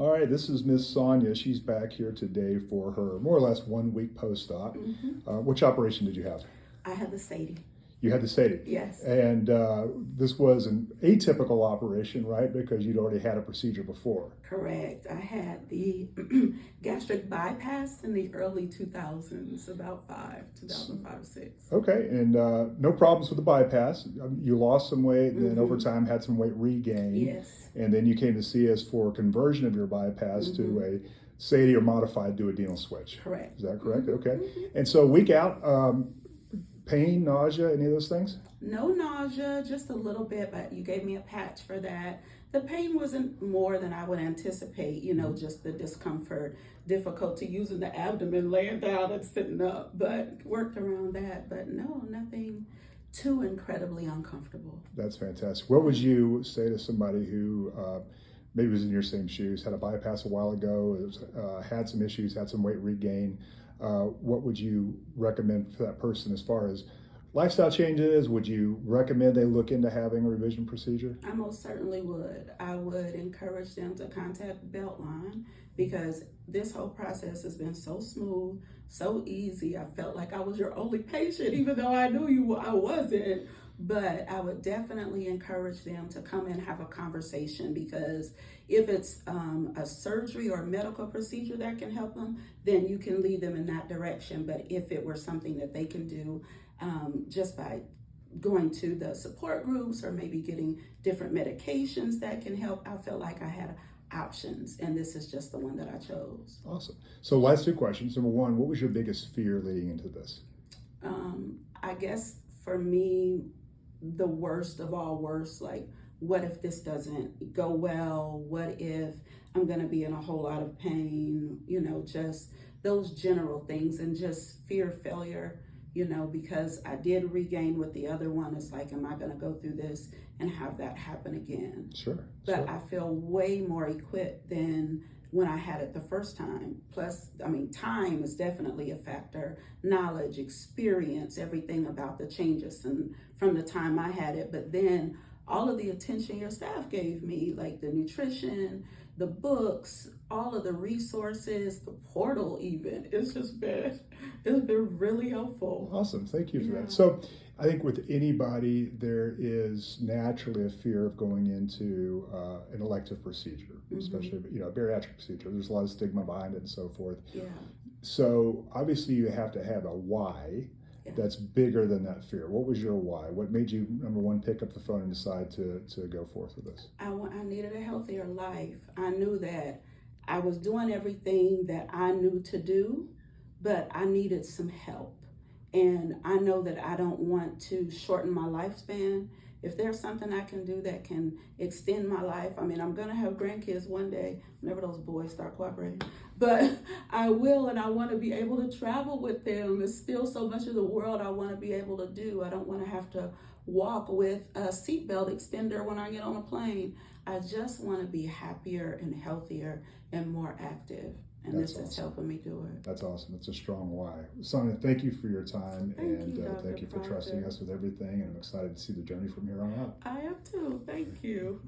All right, this is Miss Sonia. She's back here today for her more or less 1 week post-op. Which operation did you have? I have the Sadie. You had the Sadie. Yes. And this was an atypical operation, right? Because you'd already had a procedure before. Correct. I had the gastric bypass in the early 2000s, about 2005 or 6. Okay, and no problems with the bypass. You lost some weight, and then over time had some weight regain. Yes. And then you came to see us for conversion of your bypass to a Sadie or modified duodenal switch. Correct. Is that correct? Okay. And so a week out, pain, nausea, any of those things? No nausea, just a little bit, but you gave me a patch for that. The pain wasn't more than I would anticipate, just the discomfort, difficulty using the abdomen, laying down and sitting up, but worked around that. But no, nothing too incredibly uncomfortable. That's fantastic. What would you say to somebody who maybe was in your same shoes, had a bypass a while ago, had some issues, had some weight regain? What would you recommend for that person as far as lifestyle changes? Would you recommend they look into having a revision procedure? I most certainly would. I would encourage them to contact Beltline because this whole process has been so smooth, so easy. I felt like I was your only patient, even though I knew I wasn't. But I would definitely encourage them to come and have a conversation because if it's a surgery or a medical procedure that can help them, then you can lead them in that direction. But if it were something that they can do just by going to the support groups or maybe getting different medications that can help, I felt like I had options, and this is just the one that I chose. Awesome. So last two questions. Number one, what was your biggest fear leading into this? I guess for me, the worst of all worst, like what if this doesn't go well? What if I'm going to be in a whole lot of pain? Just those general things, and just fear of failure, because I did regain with the other one. It's like, am I going to go through this and have that happen again? Sure. But I feel way more equipped than when I had it the first time. Plus, time is definitely a factor. Knowledge, experience, everything about the changes and from the time I had it. But then all of the attention your staff gave me, like the nutrition, the books, all of the resources, the portal even, it's been really helpful. Awesome. Thank you for that. So I think with anybody, there is naturally a fear of going into an elective procedure, especially a bariatric procedure. There's a lot of stigma behind it and so forth. Yeah. So obviously you have to have a why that's bigger than that fear. What was your why? What made you, number one, pick up the phone and decide to go forth with this? I needed a healthier life. I knew that I was doing everything that I knew to do, but I needed some help. And I know that I don't want to shorten my lifespan. If there's something I can do that can extend my life, I'm going to have grandkids one day, whenever those boys start cooperating. But I will, and I want to be able to travel with them. There's still so much of the world I want to be able to do. I don't want to have to walk with a seatbelt extender when I get on a plane. I just want to be happier and healthier and more active. And That's this is helping me do it. That's awesome. It's a strong why. Sonia, thank you for your time. Thank you, thank you for Procter. trusting us with everything. And I'm excited to see the journey from here on out. I am too. Thank you.